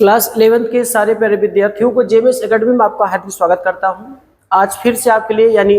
Class 11th के सारे प्यारे विद्यार्थियों को जेएमएस एकेडमी में आपका हार्दिक स्वागत करता हूं। आज फिर से आपके लिए यानी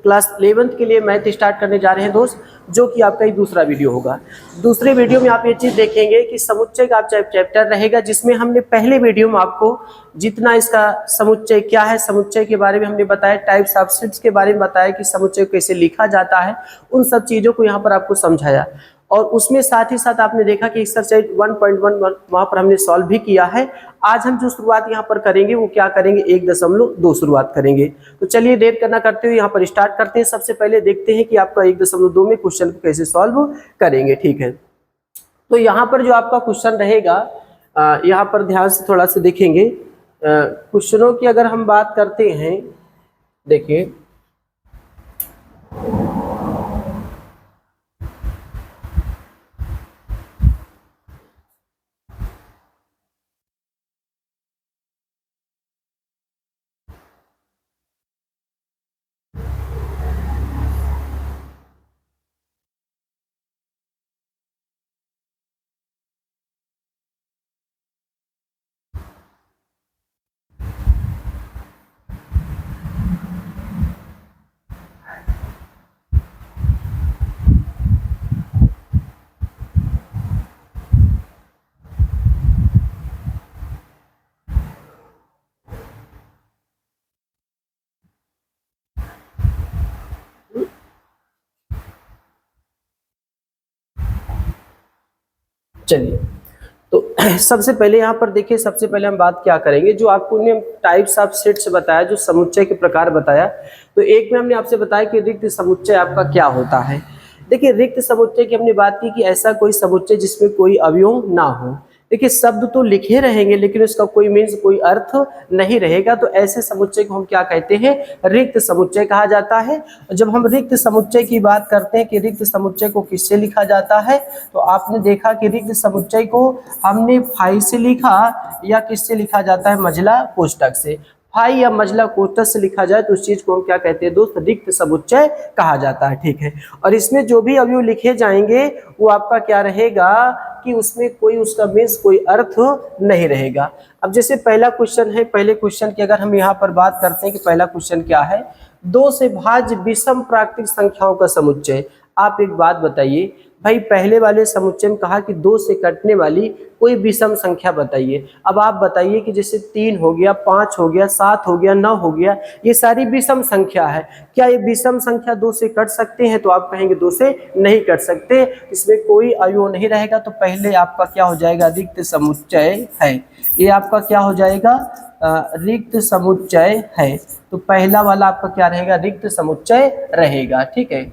क्लास 11th के लिए मैथ स्टार्ट करने जा रहे हैं दोस्त, जो कि आपका ही दूसरा वीडियो होगा। दूसरे वीडियो में आप ये चीज़ देखेंगे कि समुच्चय का चैप्टर रहेगा, जिसमें हमने पहले वीडियो में आपको जितना इसका समुच्चय क्या है, समुच्चय के बारे में हमने बताया, टाइप्स ऑफ शीट्स के बारे में बताया कि समुच्चय कैसे लिखा जाता है, उन सब चीज़ों को यहाँ पर आपको समझाया। और उसमें साथ ही साथ आपने देखा कि एक्सरसाइज 1.1 वहाँ पर हमने सॉल्व भी किया है। आज हम जो शुरुआत यहाँ पर करेंगे वो क्या करेंगे, 1.2 शुरुआत करेंगे। तो चलिए देर करना करते हुए यहाँ पर स्टार्ट करते हैं। सबसे पहले देखते हैं कि आपका 1.2 में क्वेश्चन को कैसे सॉल्व करेंगे। ठीक है, तो यहाँ पर जो आपका क्वेश्चन रहेगा, यहाँ पर ध्यान से थोड़ा सा देखेंगे। क्वेश्चनों की अगर हम बात करते हैं, देखिए चलिए, तो सबसे पहले यहाँ पर देखिए, सबसे पहले हम बात क्या करेंगे, जो आपको ने टाइप्स ऑफ सेट्स बताया, जो समुच्चय के प्रकार बताया। तो एक में हमने आपसे बताया कि रिक्त समुच्चय आपका क्या होता है। देखिए, रिक्त समुच्चय की हमने बात की कि ऐसा कोई समुच्चय जिसमें कोई अवयव ना हो। देखिए, शब्द तो लिखे रहेंगे लेकिन उसका कोई मीन्स, कोई अर्थ नहीं रहेगा, तो ऐसे समुच्चय को हम क्या कहते हैं, रिक्त समुच्चय कहा जाता है। जब हम रिक्त समुच्चय की बात करते हैं कि रिक्त समुच्चय को किससे लिखा जाता है, तो आपने देखा कि रिक्त समुच्चय को हमने फाई से लिखा या किससे लिखा जाता है, मझला कोष्ठक से। फाई या मझला कोष्ठक से लिखा जाए तो उस चीज को हम क्या कहते हैं दोस्त, रिक्त समुच्चय कहा जाता है। ठीक है, और इसमें जो भी अवयव लिखे जाएंगे वो आपका क्या रहेगा कि उसमें कोई उसका मीन्स, कोई अर्थ नहीं रहेगा। अब जैसे पहला क्वेश्चन है, पहले क्वेश्चन की अगर हम यहाँ पर बात करते हैं कि पहला क्वेश्चन क्या है, 2 से भाज्य विषम प्राकृतिक संख्याओं का समुच्चय। आप एक बात बताइए भाई, पहले वाले समुच्चय में कहा कि 2 से कटने वाली कोई विषम संख्या बताइए। अब आप बताइए कि जैसे 3 हो गया, 5 हो गया, 7 हो गया, 9 हो गया, ये सारी विषम संख्या है। क्या ये विषम संख्या 2 से कट सकते हैं? तो आप कहेंगे 2 से नहीं कट सकते, इसमें कोई अवयव नहीं रहेगा। तो पहले आपका क्या हो जाएगा, रिक्त समुच्चय है। ये आपका क्या हो जाएगा, रिक्त समुच्चय है। तो पहला वाला आपका क्या रहेगा, रिक्त समुच्चय रहेगा। ठीक है,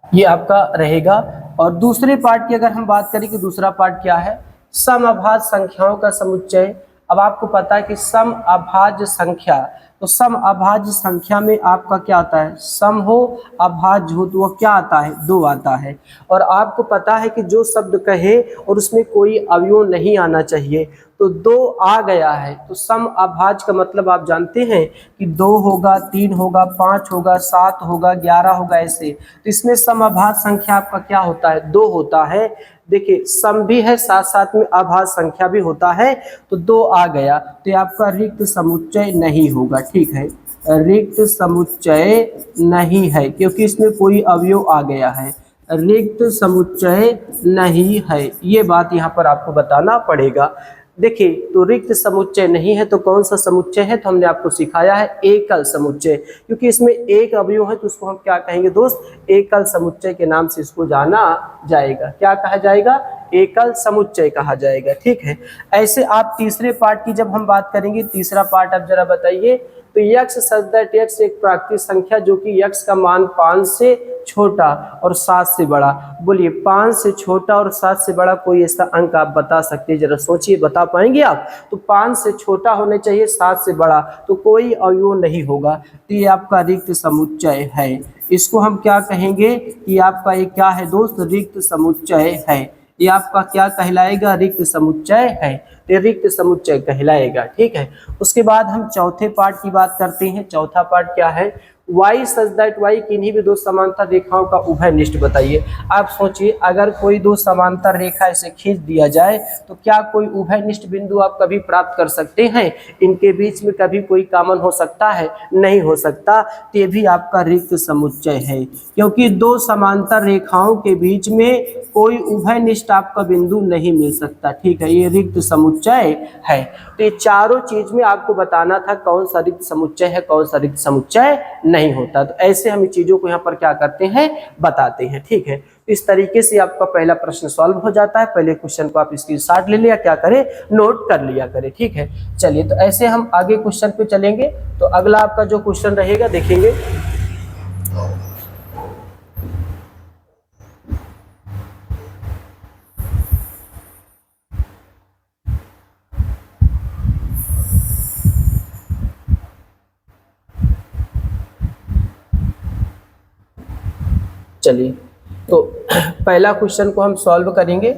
ये आपका रहेगा। और दूसरे पार्ट की अगर हम बात करें कि दूसरा पार्ट क्या है, समअभाज्य संख्याओं का समुच्चय। अब आपको पता है कि समअभाज्य संख्या, तो समअभाज्य संख्या में आपका क्या आता है, सम हो अभाज्य हो तो वो क्या आता है, 2 आता है। और आपको पता है कि जो शब्द कहे और उसमें कोई अवयव नहीं आना चाहिए, तो 2 आ गया है, तो सम अभाज्य का मतलब आप जानते हैं कि 2 होगा, 3 होगा, 5 होगा, 7 होगा, 11 होगा, ऐसे। तो इसमें सम अभाज्य संख्या आपका क्या होता है, 2 होता है। देखिए, सम भी है, साथ साथ में अभाज्य संख्या भी होता है, तो 2 आ गया, तो ये आपका रिक्त समुच्चय नहीं होगा। ठीक है, रिक्त समुच्चय नहीं है क्योंकि इसमें कोई अवयव आ गया है, रिक्त समुच्चय नहीं है। ये बात यहाँ पर आपको बताना पड़ेगा। देखिए, तो रिक्त समुच्चय नहीं है तो कौन सा समुच्चय है, तो हमने आपको सिखाया है एकल समुच्चय, क्योंकि इसमें एक अवयव है तो उसको हम क्या कहेंगे दोस्त, एकल समुच्चय के नाम से इसको जाना जाएगा। क्या कहा जाएगा, एकल समुच्चय कहा जाएगा। ठीक है, ऐसे आप तीसरे पार्ट की जब हम बात करेंगे, तीसरा पार्ट आप जरा बताइए। तो यक्ष सच दैट यक्ष एक प्राकृतिक संख्या जो कि यक्ष का मान 5 से छोटा और 7 से बड़ा। बोलिए, 5 से छोटा और 7 से बड़ा कोई ऐसा अंक आप बता सकते हैं, जरा सोचिए, बता पाएंगे आप? तो 5 से छोटा होने चाहिए, 7 से बड़ा, तो कोई अवयव नहीं होगा। तो ये आपका रिक्त समुच्चय है। इसको हम क्या कहेंगे कि आपका ये क्या है दोस्त, रिक्त समुच्चय है। ये आपका क्या कहलाएगा, रिक्त समुच्चय है, ये रिक्त समुच्चय कहलाएगा। ठीक है, उसके बाद हम चौथे पार्ट की बात करते हैं। चौथा पार्ट क्या है, वाई सच दैट वाई किन्हीं भी दो समांतर रेखाओं का उभयनिष्ठ बताइए। आप सोचिए अगर कोई दो समांतर रेखा ऐसे खींच दिया जाए तो क्या कोई उभयनिष्ठ बिंदु आप कभी प्राप्त कर सकते हैं? इनके बीच में कभी कोई कॉमन हो सकता है? नहीं हो सकता। तो ये भी आपका रिक्त समुच्चय है, क्योंकि दो समांतर रेखाओं के बीच में कोई उभयनिष्ठ आपका बिंदु नहीं मिल सकता। ठीक है, ये रिक्त समुच्चय है। तो ये चारों चीज में आपको बताना था कौन सा रिक्त समुच्चय है, कौन सा रिक्त समुच्चय नहीं होता। तो ऐसे हम चीजों को यहाँ पर क्या करते हैं, बताते हैं। ठीक है, तो इस तरीके से आपका पहला प्रश्न सॉल्व हो जाता है। पहले क्वेश्चन को आप स्क्रीनशॉट ले लिया, क्या करें, नोट कर लिया करें। ठीक है, चलिए तो ऐसे हम आगे क्वेश्चन पे चलेंगे। तो अगला आपका जो क्वेश्चन रहेगा देखेंगे, चलिए तो पहला क्वेश्चन को हम सॉल्व करेंगे।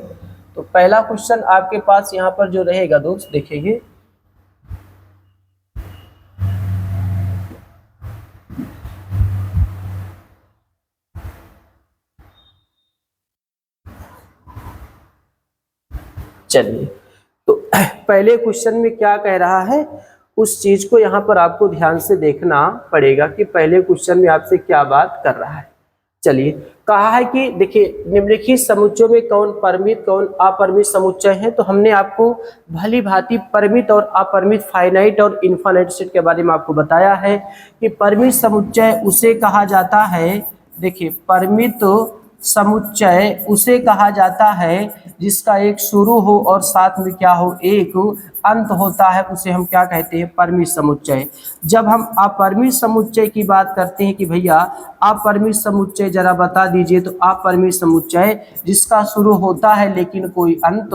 तो पहला क्वेश्चन आपके पास यहाँ पर जो रहेगा दोस्त देखिए, चलिए तो पहले क्वेश्चन में क्या कह रहा है, उस चीज को यहाँ पर आपको ध्यान से देखना पड़ेगा कि पहले क्वेश्चन में आपसे क्या बात कर रहा है। चलिए, कहा है कि देखिए निम्नलिखित समुच्चयों में कौन परिमित कौन अपरिमित समुच्चय है। तो हमने आपको भली भांति परिमित और अपरिमित, फाइनाइट और इनफाइनाइट सेट के बारे में आपको बताया है कि परिमित समुच्चय उसे कहा जाता है, देखिए परिमित समुच्चय उसे कहा जाता है जिसका एक शुरू हो और साथ में क्या हो, एक अंत होता है, उसे हम क्या कहते हैं, परिमित समुच्चय। जब हम अपरिमित समुच्चय की बात करते हैं कि भैया अपरिमित समुच्चय जरा बता दीजिए, तो अपरिमित समुच्चय जिसका शुरू होता है लेकिन कोई अंत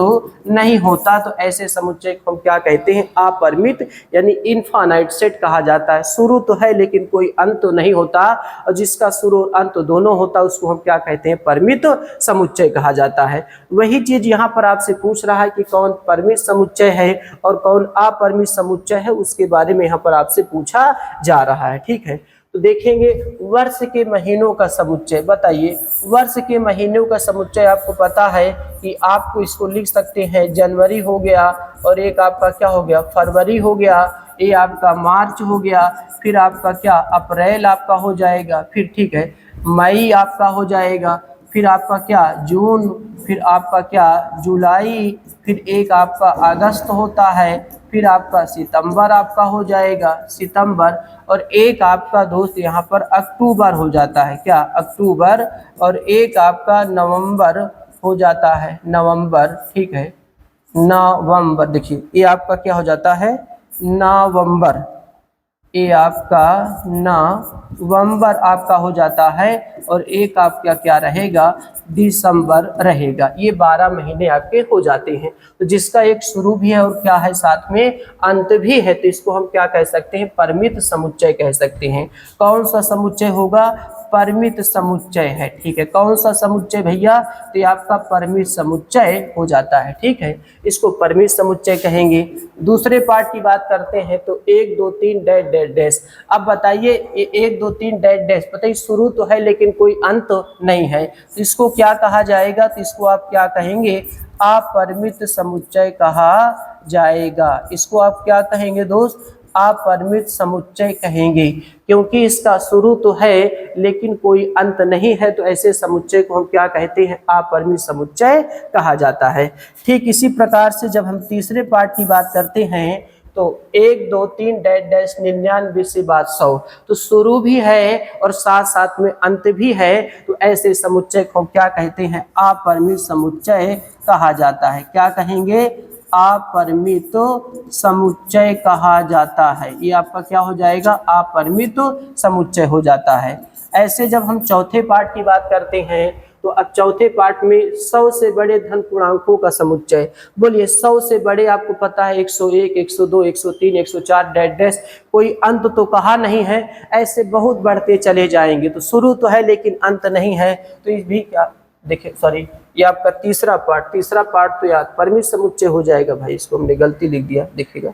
नहीं होता, तो ऐसे समुच्चय को हम क्या कहते हैं, अपरिमित यानी इनफाइनाइट सेट कहा जाता है। शुरू तो है लेकिन कोई अंत तो नहीं होता, और जिसका शुरू और अंत दोनों होता है उसको हम क्या कहते हैं, परिमित समुच्चय कहा जाता है। वही चीज यहाँ पर आपसे पूछ रहा है कि कौन परिमित समुच्चय है और कौन अपरिमित समुच्चय है, उसके बारे में यहाँ पर आपसे पूछा जा रहा है। ठीक है, तो देखेंगे वर्ष के महीनों का समुच्चय बताइए। वर्ष के महीनों का समुच्चय आपको पता है कि आपको इसको लिख सकते हैं, जनवरी हो गया और एक आपका क्या हो गया, फरवरी हो गया, ये आपका मार्च हो गया, फिर आपका क्या अप्रैल आपका हो जाएगा, फिर ठीक है मई आपका हो जाएगा, फिर आपका क्या जून, फिर आपका क्या जुलाई, फिर एक आपका अगस्त होता है, फिर आपका सितंबर आपका हो जाएगा, सितंबर, और एक आपका दोस्त यहाँ पर अक्टूबर हो जाता है, क्या अक्टूबर, और एक आपका नवंबर हो जाता है, नवंबर। ठीक है, नवंबर, देखिए ये आपका क्या हो जाता है, नवंबर, ये आपका नवंबर आपका हो जाता है, और एक आपका क्या रहेगा, दिसंबर रहेगा। ये 12 महीने आपके हो जाते हैं। तो जिसका एक शुरू भी है और क्या है, साथ में अंत भी है, तो इसको हम क्या कह सकते हैं, परिमित समुच्चय कह सकते हैं। कौन सा समुच्चय होगा, परिमित समुच्चय है। ठीक है, कौन सा समुच्चय भैया, तो ये आपका परिमित समुच्चय हो जाता है। ठीक है, इसको परिमित समुच्चय कहेंगे। दूसरे पार्ट की बात करते हैं तो 1 2 3 डैश डैश डैश। अब बताइए ये 1 2 3 डैश डैश, बताइए शुरू तो है लेकिन कोई अंत नहीं है, तो इसको क्या कहा जाएगा, तो इसको आप क्या कहेंगे, अपरिमित समुच्चय कहा जाएगा। इसको आप क्या कहेंगे दोस्त, अपरिमित समुच्चय कहेंगे, क्योंकि इसका शुरू तो है लेकिन कोई अंत नहीं है, तो ऐसे समुच्चय को हम क्या कहते हैं, अपरिमित समुच्चय कहा जाता है। ठीक इसी प्रकार से जब हम तीसरे पार्ट की बात करते हैं तो 1 2 3 डैश डैश 99 से बाद 100, तो शुरू भी है और साथ साथ में अंत भी है, तो ऐसे समुच्चय को हम क्या कहते हैं, अपरिमित समुच्चय कहा जाता है। क्या कहेंगे, अपरिमित समुच्चय कहा जाता है। ये आपका क्या हो जाएगा, अपरिमित समुच्चय हो जाता है। ऐसे जब हम चौथे पार्ट की बात करते हैं तो अब चौथे पार्ट में 100 से बड़े धन पूर्णांकों का समुच्चय। बोलिए 100 से बड़े आपको पता है 101 102 103 104 डैश डैश, कोई अंत तो कहा नहीं है, ऐसे बहुत बढ़ते चले जाएंगे। तो शुरू तो है लेकिन अंत नहीं है, तो इस भी क्या देखिए, सॉरी ये आपका तीसरा पार्ट तो याद परिमित समुच्चय हो जाएगा। भाई इसको हमने गलती लिख दिया, देखिएगा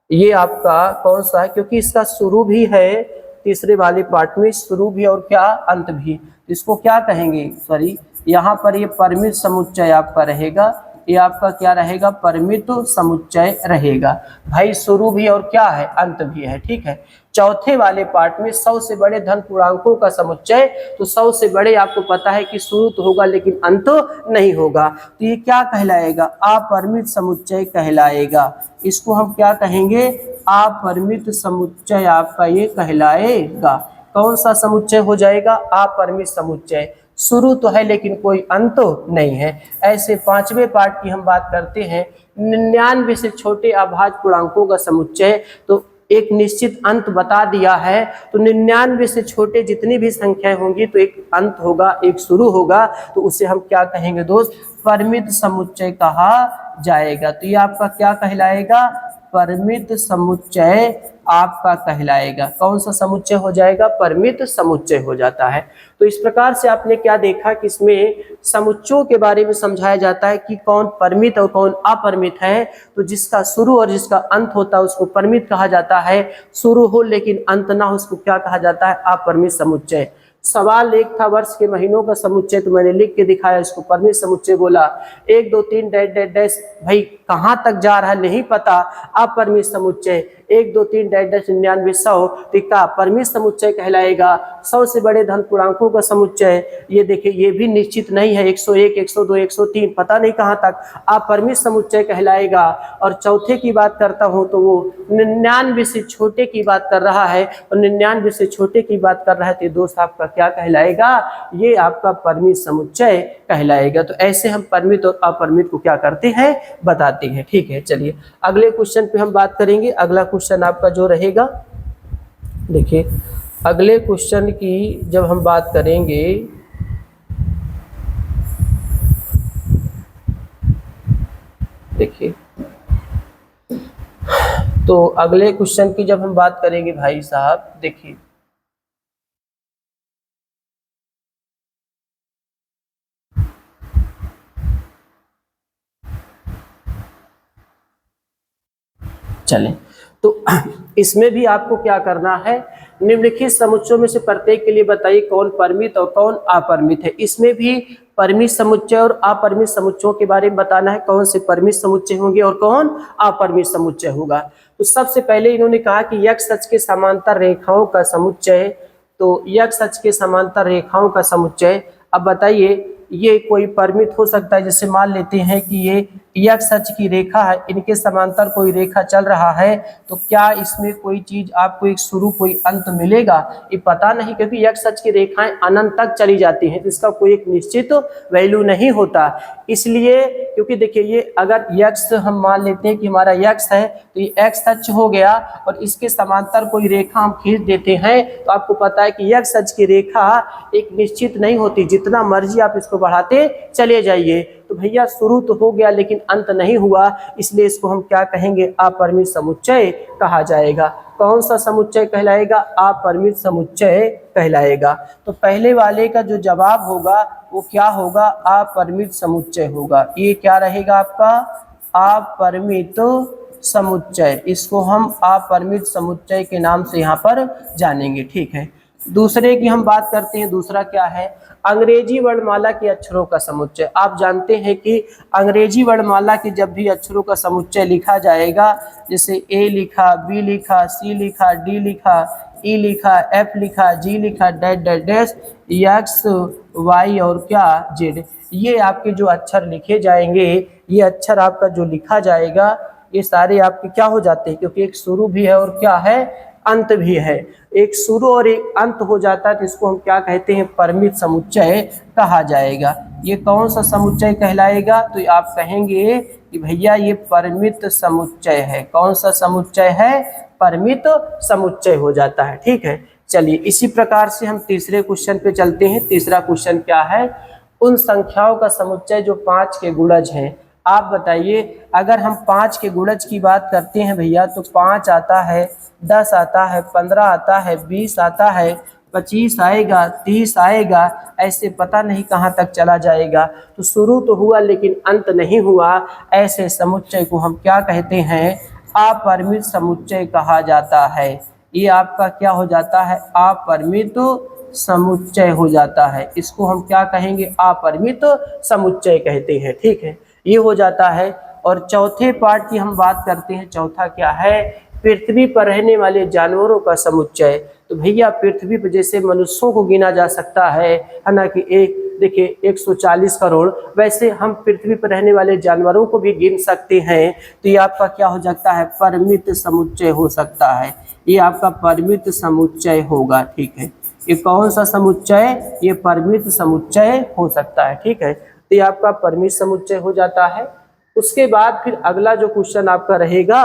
ये आपका कौन सा है, क्योंकि इसका शुरू भी है तीसरे वाले पार्ट में शुरू भी और क्या अंत भी। इसको क्या कहेंगे, सॉरी यहाँ पर ये परिमित समुच्चय आपका रहेगा, ये आपका क्या रहेगा, परिमित समुच्चय रहेगा। भाई शुरू भी और क्या है, अंत भी है, ठीक है। चौथे वाले पार्ट में 100 से बड़े धन पूर्णांकों का समुच्चय, तो 100 से बड़े आपको पता है कि शुरू तो होगा लेकिन अंत नहीं होगा, तो ये क्या कहलाएगा, अपरिमित समुच्चय कहलाएगा। इसको हम क्या कहेंगे, अपरिमित समुच्चय आपका ये कहलाएगा। कौन सा समुच्चय हो जाएगा, अपरिमित समुच्चय। शुरू तो है लेकिन कोई अंत तो नहीं है। ऐसे पांचवें पार्ट की हम बात करते हैं, 99 से छोटे अभाज्य पूर्णांकों का समुच्चय। तो एक निश्चित अंत बता दिया है, तो 99 से छोटे जितनी भी संख्याएं होंगी तो एक अंत होगा, एक शुरू होगा, तो उसे हम क्या कहेंगे दोस्त, परिमित समुच्चय कहा जाएगा। तो ये आपका क्या कहलाएगा, परिमित समुच्चय आपका कहलाएगा। कौन सा समुच्चय हो जाएगा, परिमित समुच्चय हो जाता है। तो इस प्रकार से आपने क्या देखा कि इसमें समुच्चयों के बारे में समझाया जाता है कि कौन परिमित और कौन अपरिमित है। तो जिसका शुरू और जिसका अंत होता है उसको परिमित कहा जाता है, शुरू हो लेकिन अंत ना हो उसको क्या कहा जाता है, अपरिमित समुच्चय। सवाल एक था वर्ष के महीनों का समुच्चय, तो मैंने लिख के दिखाया, इसको परिमित समुच्चय बोला। 1 2 3 डैश डैश डैश, भाई कहाँ तक जा रहा है नहीं पता, अपरिमित समुच्चय। 1 2 3 डैश डैश 99 100, तो इसका परिमित समुच्चय कहलाएगा। 100 से बड़े धन पूर्णांकों का समुच्चय, ये देखिए ये भी निश्चित नहीं है, 101 102 103 पता नहीं कहाँ तक, अपरिमित समुच्चय कहलाएगा। और चौथे की बात करता हूँ तो वो 99 से छोटे की बात कर रहा है, और 99 से छोटे की बात कर रहा है, तो दोस्त आपका क्या कहलाएगा, ये आपका परिमित समुच्चय कहलाएगा। तो ऐसे हम परिमित और अपरिमित को क्या करते हैं, बताते हैं, ठीक है। चलिए अगले क्वेश्चन पे हम बात करेंगे। अगला क्वेश्चन आपका जो रहेगा, देखिए अगले क्वेश्चन की जब हम बात करेंगे, देखिए तो अगले क्वेश्चन की जब हम बात करेंगे भाई साहब, देखिए चलें, तो इसमें भी आपको क्या करना है, निम्नलिखित समुच्चयों में से प्रत्येक के लिए बताइए कौन परिमित और कौन अपरिमित है। इसमें भी परिमित समुच्चय और अपरिमित समुच्चयों के बारे में बताना है, कौन से परिमित समुच्चय होंगे और कौन अपरिमित समुच्चय होगा। तो सबसे पहले इन्होंने कहा कि x अक्ष के समांतर रेखाओं का समुच्चय, तो x अक्ष के समांतर रेखाओं का समुच्चय। अब बताइए ये कोई परिमित हो सकता है, जैसे मान लेते हैं कि ये x अक्ष की रेखा है, इनके समांतर कोई रेखा चल रहा है, तो क्या इसमें कोई चीज आपको एक शुरू कोई अंत मिलेगा, ये पता नहीं, क्योंकि x अक्ष की रेखाएं अनंत तक चली जाती हैं, तो इसका कोई एक निश्चित वैल्यू नहीं होता। इसलिए क्योंकि देखिए ये अगर x हम मान लेते हैं कि हमारा x है, तो ये x अक्ष हो गया, और इसके समांतर कोई रेखा हम खींच देते हैं, तो आपको पता है कि x अक्ष की रेखा एक निश्चित नहीं होती, जितना मर्जी आप इसको बढ़ाते चले जाइए। तो भैया शुरू तो हो गया लेकिन अंत नहीं हुआ, इसलिए इसको हम क्या कहेंगे, अपरिमित समुच्चय कहा जाएगा। कौन सा समुच्चय कहलाएगा, अपरिमित समुच्चय कहलाएगा। तो पहले वाले का जो जवाब होगा वो क्या होगा, अपरिमित समुच्चय होगा। ये क्या रहेगा आपका, अपरिमित समुच्चय। इसको हम अपरिमित समुच्चय के नाम से यहाँ पर जानेंगे, ठीक है। दूसरे की हम बात करते हैं, दूसरा क्या है, अंग्रेजी वर्णमाला के अक्षरों का समुच्चय। आप जानते हैं कि अंग्रेजी वर्णमाला के जब भी अक्षरों का समुच्चय लिखा जाएगा, जैसे ए लिखा, बी लिखा, सी लिखा, डी लिखा, ई लिखा, एफ लिखा, जी लिखा, dash dash dash, X Y और क्या जेड, ये आपके जो अक्षर लिखे जाएंगे, ये अक्षर आपका जो लिखा जाएगा, ये सारे आपके क्या हो जाते हैं, क्योंकि एक शुरू भी है और क्या है, अंत भी है। एक शुरू और एक अंत हो जाता है, तो इसको हम क्या कहते हैं, परिमित समुच्चय कहा जाएगा। ये कौन सा समुच्चय कहलाएगा, तो आप कहेंगे कि भैया ये परिमित समुच्चय है। कौन सा समुच्चय है, परिमित समुच्चय हो जाता है, ठीक है। चलिए इसी प्रकार से हम तीसरे क्वेश्चन पे चलते हैं। तीसरा क्वेश्चन क्या है, उन संख्याओं का समुच्चय जो 5 के गुणज हैं। आप बताइए, अगर हम 5 के गुणज की बात करते हैं भैया, तो 5 आता है, 10 आता है, 15 आता है, 20 आता है, 25 आएगा, 30 आएगा, ऐसे पता नहीं कहाँ तक चला जाएगा। तो शुरू तो हुआ लेकिन अंत नहीं हुआ, ऐसे समुच्चय को हम क्या कहते हैं, अपरिमित समुच्चय कहा जाता है। ये आपका क्या हो जाता है, अपरिमित समुच्चय हो जाता है। इसको हम क्या कहेंगे, अपरिमित समुच्चय कहते हैं। ठीक है, ये हो जाता है। और चौथे पार्ट की हम बात करते हैं। चौथा क्या है, पृथ्वी पर रहने वाले जानवरों का समुच्चय। तो भैया पृथ्वी पर जैसे मनुष्यों को गिना जा सकता है ना, कि एक देखिए 140 करोड़, वैसे हम पृथ्वी पर रहने वाले जानवरों को भी गिन सकते हैं। तो ये आपका क्या हो सकता है, परिमित समुच्चय हो सकता है। ये आपका परिमित समुच्चय होगा। ठीक है, ये कौन सा समुच्चय, ये परिमित समुच्चय हो सकता है। ठीक है, तो ये आपका परिमित समुच्चय हो जाता है। उसके बाद फिर अगला जो क्वेश्चन आपका रहेगा,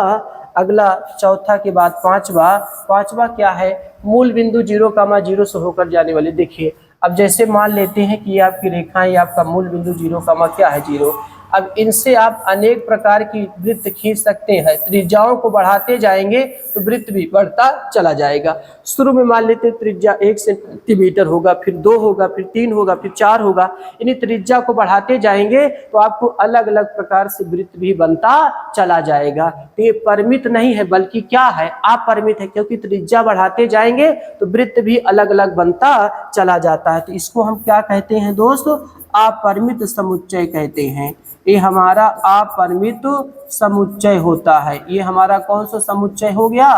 अगला चौथा के बाद पांचवा क्या है, मूल बिंदु 0,0 से होकर जाने वाले। देखिए अब जैसे मान लेते हैं कि ये आपकी रेखाएं, ये आपका मूल बिंदु 0, क्या है 0। अब इनसे आप अनेक प्रकार की वृत्त खींच सकते हैं। त्रिज्याओं को बढ़ाते जाएंगे तो वृत्त भी बढ़ता चला जाएगा। शुरू में मान लेते हैं त्रिज्या 1 सेंटीमीटर होगा, फिर 2 होगा, फिर 3 होगा, फिर 4 होगा। इन्हीं त्रिज्या को बढ़ाते जाएंगे तो आपको अलग अलग प्रकार से वृत्त भी बनता चला जाएगा। तो ये परिमित नहीं है, बल्कि क्या है, अपरिमित है, क्योंकि त्रिज्या बढ़ाते जाएंगे तो वृत्त भी अलग अलग बनता चला जाता है। तो इसको हम क्या कहते हैं दोस्तों, अपरिमित समुच्चय कहते हैं। ये हमारा अपरिमित समुच्चय होता है। ये हमारा कौन सा समुच्चय हो गया,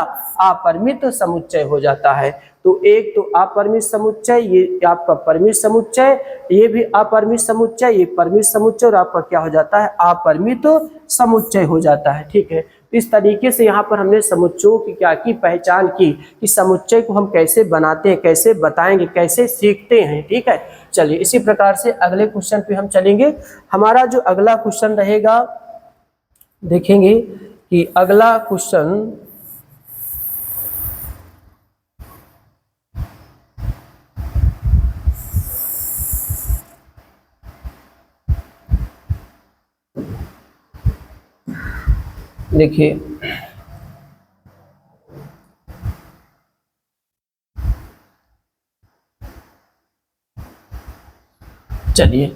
अपरिमित समुच्चय हो जाता है। तो एक तो अपरिमित समुच्चय, ये आपका परिमित समुच्चय, ये भी अपरिमित समुच्चय, ये परिमित समुच्चय, और आपका क्या हो जाता है, अपरिमित समुच्चय हो जाता है। ठीक है, तो इस तरीके से यहाँ पर हमने समुच्चयों की क्या की, पहचान की कि समुच्चय को हम कैसे बनाते हैं, कैसे बताएंगे, कैसे सीखते हैं। ठीक है, चलिए इसी प्रकार से अगले क्वेश्चन पे हम चलेंगे। हमारा जो अगला क्वेश्चन रहेगा, देखेंगे कि अगला क्वेश्चन देखिए, चलिए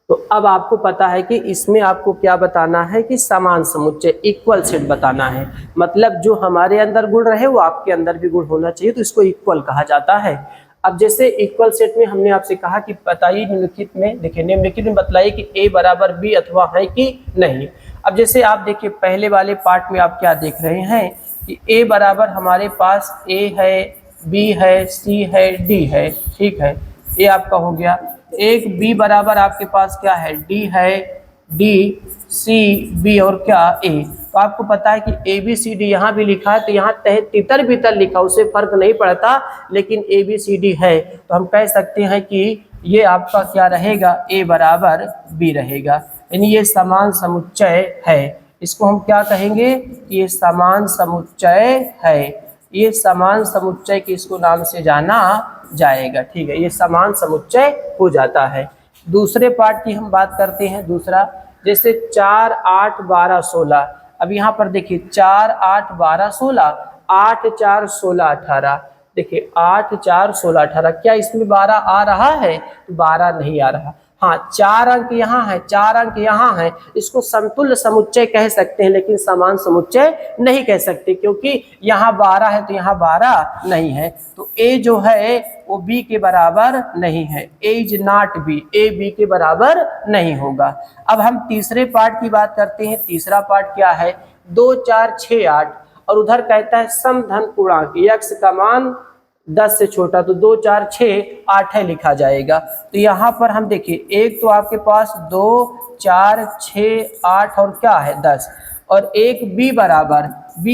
तो अब आपको पता है कि इसमें आपको क्या बताना है कि समान समुच्चय, इक्वल सेट बताना है। मतलब जो हमारे अंदर गुण रहे वो आपके अंदर भी गुण होना चाहिए, तो इसको इक्वल कहा जाता है। अब जैसे इक्वल सेट में हमने आपसे कहा कि बताइए निम्नलिखित में, देखिए निम्नलिखित में बतलाइए कि ए बराबर बी अथवा है कि नहीं। अब जैसे आप देखिए पहले वाले पार्ट में आप क्या देख रहे हैं कि ए बराबर हमारे पास ए है, बी है, सी है, डी है। ठीक है, ये आपका हो गया। एक बी बराबर आपके पास क्या है, डी है, डी सी बी और क्या ए। तो आपको पता है कि ए बी सी डी यहाँ भी लिखा है, तो यहाँ तितर बितर लिखा, उससे फर्क नहीं पड़ता, लेकिन ए बी सी डी है। तो हम कह सकते हैं कि ये आपका क्या रहेगा, ए बराबर बी रहेगा, यानी ये समान समुच्चय है। इसको हम क्या कहेंगे कि ये समान समुच्चय है। ये समान समुच्चय के इसको नाम से जाना जाएगा। ठीक है, ये समान समुच्चय हो जाता है। दूसरे पार्ट की हम बात करते हैं। दूसरा जैसे 4, 8, 12, 16। अब यहाँ पर देखिए 4, 8, 12, 16, 8, 4, 16, 18। देखिए 8, 4, 16, 18, क्या इसमें 12 आ रहा है? 12 नहीं आ रहा। हाँ, 4 अंक यहाँ है, 4 अंक यहाँ है। इसको समतुल्य समुच्चय कह सकते हैं, लेकिन समान समुच्चय नहीं कह सकते, क्योंकि यहाँ 12 है तो यहाँ 12 नहीं है। तो ए जो है वो बी के बराबर नहीं है। A is not B, A B के बराबर नहीं होगा। अब हम तीसरे पार्ट की बात करते हैं। तीसरा पार्ट क्या है, 2, 4, 6, 8, और उधर कहता है समधन पूर्णांक, x का मान 10 से छोटा, तो 2, 4, 6, 8 है लिखा जाएगा। तो यहाँ पर हम देखिए, एक तो आपके पास 2, 4, 6, 8 और क्या है 10, और एक b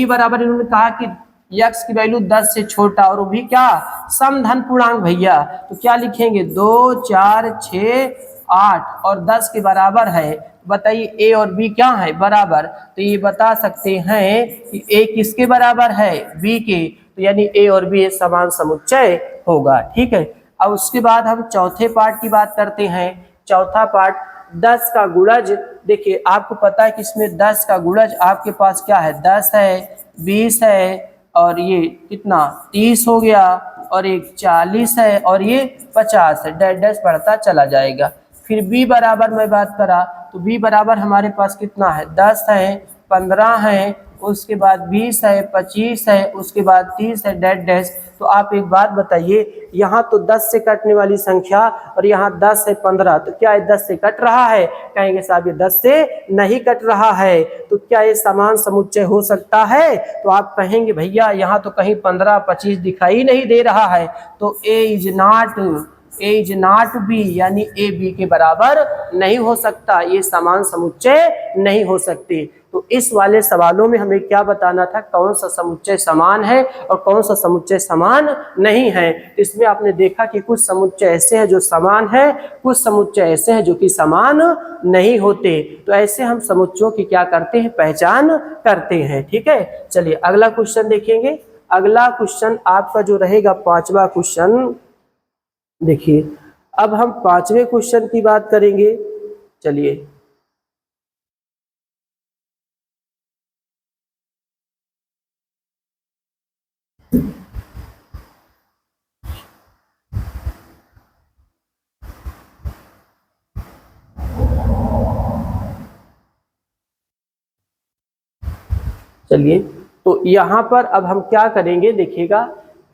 बराबर इन्होंने कहा कि x की वैल्यू 10 से छोटा, और वो भी क्या, समधन पूर्णांक भैया। तो क्या लिखेंगे, 2, 4, 6, 8 और 10 के बराबर है। बताइए ए और बी क्या है, बराबर। तो ये बता सकते हैं कि ए किसके बराबर है, बी के। तो यानी ए और बी समान समुच्चय होगा। ठीक है, अब उसके बाद हम चौथे पार्ट की बात करते हैं। चौथा पार्ट 10 का गुणज। देखिए आपको पता है कि इसमें 10 का गुणज आपके पास क्या है, 10 है, 20 है, और ये कितना 30 हो गया, और एक 40 है, और ये 50 है। डैश डैश बढ़ता चला जाएगा। फिर b बराबर मैं बात करा तो b बराबर हमारे पास कितना है, 10 है, 15 है, उसके बाद 20 है, 25 है, उसके बाद 30 है, डैश डैश। तो आप एक बात बताइए, यहाँ तो 10 से कटने वाली संख्या और यहाँ 10 है, 15, तो क्या ये 10 से कट रहा है? कहेंगे साहब ये 10 से नहीं कट रहा है। तो क्या ये समान समुच्चय हो सकता है? तो आप कहेंगे भैया यहाँ तो कहीं 15, 25 दिखाई नहीं दे रहा है, तो ए इज नॉट बी, यानी ए बी के बराबर नहीं हो सकता, ये समान समुच्चय नहीं हो सकते। तो इस वाले सवालों में हमें क्या बताना था, कौन सा समुच्चय समान है और कौन सा समुच्चय समान नहीं है। इसमें आपने देखा कि कुछ समुच्चय ऐसे हैं जो समान है, कुछ समुच्चय ऐसे हैं जो कि समान नहीं होते। तो ऐसे हम समुच्चयों की क्या करते हैं, पहचान करते हैं। ठीक है, चलिए अगला क्वेश्चन देखेंगे। अगला क्वेश्चन आपका जो रहेगा 5वां क्वेश्चन, देखिए अब हम 5वें क्वेश्चन की बात करेंगे। चलिए तो यहाँ पर अब हम क्या करेंगे, देखिएगा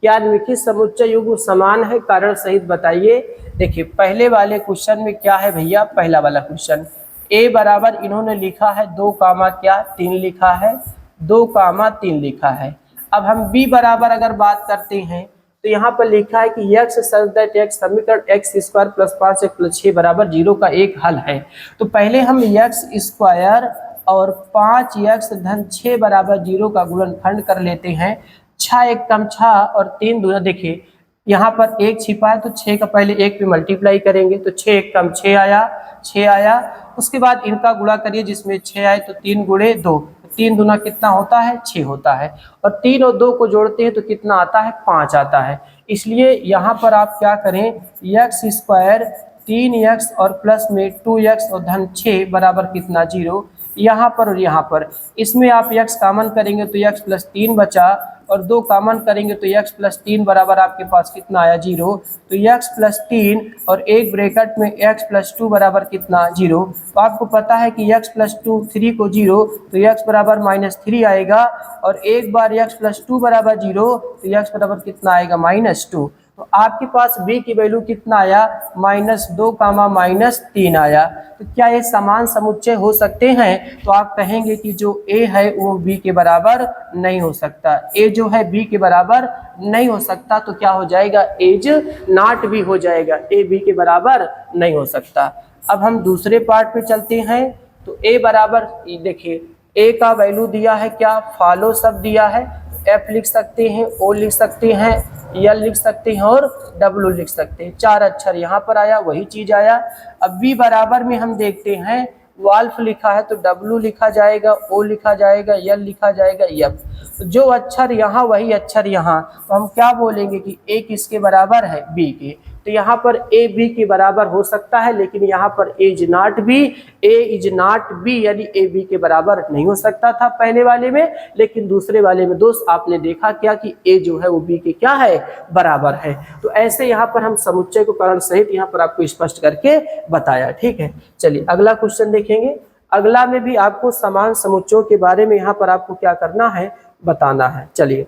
क्या निम्नलिखित समुच्चय युग्म समान है, कारण सहित बताइए। देखिए पहले वाले क्वेश्चन में क्या है भैया, पहला वाला क्वेश्चन a बराबर इन्होंने लिखा है 2 कामा क्या 3 लिखा है, 2 कामा 3 लिखा है। अब हम b बराबर अगर बात करते हैं तो यहाँ पर लिखा है कि x सच दैट x समीकरण x square plus 5x plus 6 बराबर 0 का एक हल है। तो पहले हम x स्क्वायर और 5x धन 6 बराबर 0 का गुणनखंड कर लेते हैं। 6 एक कम 6 और 3 दूना, देखिए यहाँ पर 1 छिपा है तो 6 का पहले 1 पे मल्टीप्लाई करेंगे तो 6 एक कम 6 आया, 6 आया। उसके बाद इनका गुणा करिए, जिसमें 6 आए तो 3 गुणे 2, 3 दूना कितना होता है, 6 होता है। और 3 और 2 को जोड़ते हैं तो कितना आता है, 5 आता है। इसलिए यहाँ पर आप क्या करें, एक्स स्क्वायर 3x और प्लस में 2x और धन 6 बराबर कितना 0, यहाँ पर और यहाँ पर। इसमें आप x कॉमन करेंगे तो x प्लस 3 बचा और 2 कॉमन करेंगे तो x प्लस 3 बराबर आपके पास कितना आया 0। तो x प्लस 3 और एक ब्रैकेट में x प्लस 2 बराबर कितना 0। तो आपको पता है कि x प्लस 2 3 को 0 तो x बराबर -3 आएगा, और एक बार x प्लस 2 बराबर 0 तो x बराबर कितना आएगा -2। तो आपके पास b की वैल्यू कितना आया, -2 कामा -3 आया। तो क्या ये समान समुच्चय हो सकते हैं? तो आप कहेंगे कि जो a है वो b के बराबर नहीं हो सकता, a जो है b के बराबर नहीं हो सकता। तो क्या हो जाएगा, एज नॉट भी हो जाएगा, a b के बराबर नहीं हो सकता। अब हम दूसरे पार्ट पे चलते हैं। तो a बराबर, देखिए a का वैल्यू दिया है क्या, फॉलो सब दिया है, f लिख सकते हैं, o लिख सकते हैं, यल लिख सकते हैं और डब्लू लिख सकते हैं। 4 अक्षर यहाँ पर आया, वही चीज आया। अब बी बराबर में हम देखते हैं, वाल्फ लिखा है तो डब्लू लिखा जाएगा, ओ लिखा जाएगा, यल लिखा जाएगा, यप। तो जो अक्षर यहाँ वही अक्षर यहाँ, तो हम क्या बोलेंगे कि ए किसके बराबर है, बी के। तो यहाँ पर ए बी के बराबर हो सकता है, लेकिन यहाँ पर A is not B, A is not B यानी ए बी के बराबर नहीं हो सकता था पहले वाले में। लेकिन दूसरे वाले में दोस्त आपने देखा क्या कि ए जो है वो बी के क्या है, बराबर है। तो ऐसे यहाँ पर हम समुच्चय को कारण सहित यहाँ पर आपको स्पष्ट करके बताया। ठीक है, चलिए अगला क्वेश्चन देखेंगे। अगला में भी आपको समान समुच्चयों के बारे में यहाँ पर आपको क्या करना है, बताना है। चलिए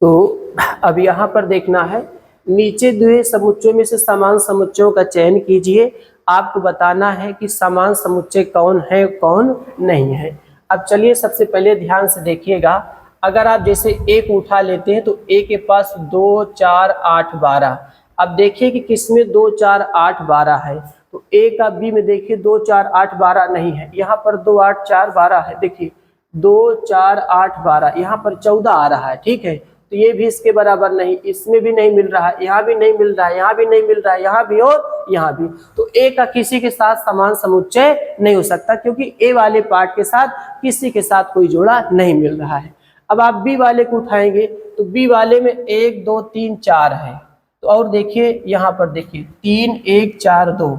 तो अब यहाँ पर देखना है, नीचे दिए समुच्चयों में से समान समुच्चयों का चयन कीजिए। आपको बताना है कि समान समुच्चय कौन है कौन नहीं है। अब चलिए सबसे पहले ध्यान से देखिएगा, अगर आप जैसे ए को उठा लेते हैं तो ए के पास 2 4 8 12। अब देखिए कि किसमें 2 4 8 12 है, तो ए का बी में देखिए 2 4 8 12 नहीं है, यहाँ पर 2 8 4 12 है। देखिए 2 4 8 12, यहाँ पर 14 आ रहा है। ठीक है, तो ये भी इसके बराबर नहीं, इसमें भी नहीं मिल रहा है, यहाँ भी नहीं मिल रहा है, यहाँ भी नहीं मिल रहा है, यहाँ भी और यहाँ भी। तो ए का किसी के साथ समान समुच्चय नहीं हो सकता, क्योंकि ए वाले पार्ट के साथ किसी के साथ कोई जोड़ा नहीं मिल रहा है। अब आप बी वाले को उठाएंगे तो बी वाले में 1 2 3 4 है। तो और देखिए यहाँ पर देखिए 3 1 4 2,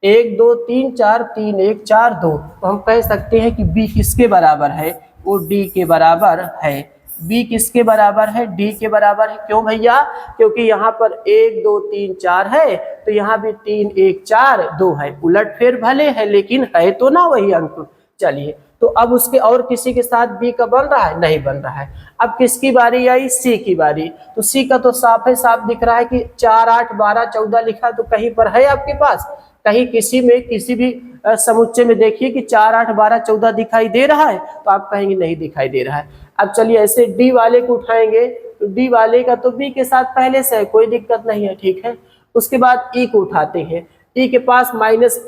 1 2 3 4 3 1 4 2, तो हम कह सकते हैं कि बी किसके बराबर है, वो डी के बराबर है। बी किसके बराबर है, डी के बराबर है। क्यों भैया, क्योंकि यहाँ पर 1 2 3 4 है, तो यहाँ भी 3 1 4 2 है। उलट फेर भले है लेकिन है तो ना वही अंक। चलिए, तो अब उसके और किसी के साथ बी का बन रहा है, नहीं बन रहा है। अब किसकी बारी आई, सी की बारी। तो सी का तो साफ है, साफ दिख रहा है कि 4 8 12 14 लिखा, तो कहीं पर है आपके पास, कहीं किसी में किसी भी समुच्चय में देखिए कि 4 8 12 14 दिखाई दे रहा है, तो आप कहेंगे नहीं दिखाई दे रहा है। अब चलिए ऐसे डी वाले को उठाएंगे, तो डी वाले का तो बी के साथ पहले से है, कोई दिक्कत नहीं है, ठीक है। उसके बाद ई को उठाते हैं, ई के पास -1,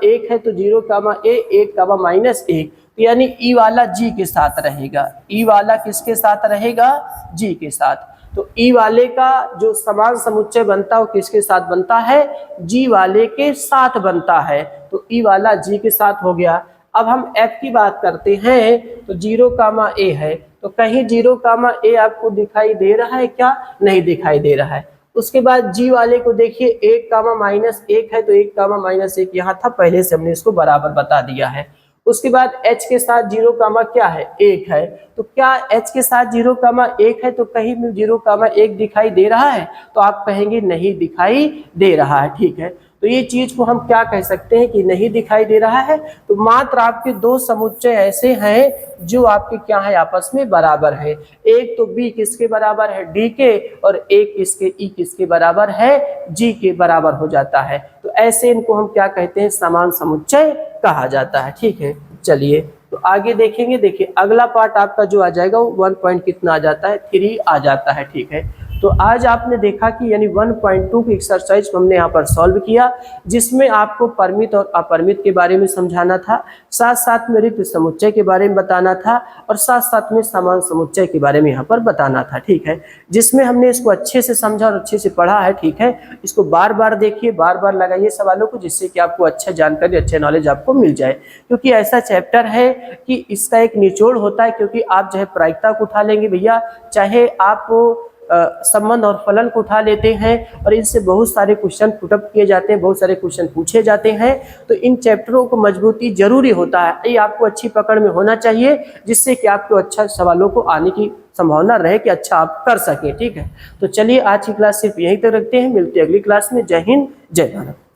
1 है, तो 0, A, 1, -1, यानी ई वाला जी के साथ रहेगा। ई वाला किसके साथ रहेगा, जी के साथ। तो ई वाले का जो समान समुच्चय बनता है वो किसके साथ बनता है, जी वाले के साथ बनता है। तो ई वाला जी के साथ हो गया। अब हम एफ की बात करते हैं, तो 0, A है, तो कहीं 0, A आपको दिखाई दे रहा है क्या, नहीं दिखाई दे रहा है। उसके बाद जी वाले को देखिए 1, -1 है, तो 1, -1 यहाँ था, पहले से हमने इसको बराबर बता दिया है। उसके बाद h के साथ 0, क्या है, 1 है, तो क्या h के साथ 0, 1 है, तो कहीं भी 0, 1 दिखाई दे रहा है, तो आप कहेंगे नहीं दिखाई दे रहा है, ठीक है। तो ये चीज को हम क्या कह सकते हैं कि नहीं दिखाई दे रहा है। तो मात्र आपके दो समुच्चय ऐसे हैं जो आपके क्या है, आपस में बराबर है। एक तो b किसके बराबर है, d के, और एक किसके, e किसके बराबर है, g के बराबर हो जाता है। तो ऐसे इनको हम क्या कहते हैं, समान समुच्चय कहा जाता है, ठीक है। चलिए, तो आगे देखेंगे। देखिए अगला पार्ट आपका जो आ जाएगा वो 1 पॉइंट कितना आ जाता है, 3 आ जाता है, ठीक है। तो आज आपने देखा कि यानी 1.2 की एक्सरसाइज हमने यहाँ पर सॉल्व किया, जिसमें आपको परिमित और अपरिमित के बारे में समझाना था, साथ साथ में रिक्त समुच्चय के बारे में बताना था, और साथ साथ में समान समुच्चय के बारे में यहाँ पर बताना था, ठीक है। जिसमें हमने इसको अच्छे से समझा और अच्छे से पढ़ा है, ठीक है। इसको बार बार देखिए, बार बार लगाइए सवालों को, जिससे कि आपको अच्छा जानकारी, अच्छा नॉलेज आपको मिल जाए। क्योंकि ऐसा चैप्टर है कि इसका एक निचोड़ होता है, क्योंकि आप चाहे प्रायिकता को उठा लेंगे भैया, चाहे आप संबंध और फलन को उठा लेते हैं, और इनसे बहुत सारे क्वेश्चन पुटअप किए जाते हैं, बहुत सारे क्वेश्चन पूछे जाते हैं। तो इन चैप्टरों को मजबूती जरूरी होता है, ये आपको अच्छी पकड़ में होना चाहिए, जिससे कि आपको अच्छा सवालों को आने की संभावना रहे कि अच्छा आप कर सकें, ठीक है। तो चलिए आज की क्लास सिर्फ यहीं तक रखते हैं, मिलते हैं अगली क्लास में। जय हिंद, जय भारत।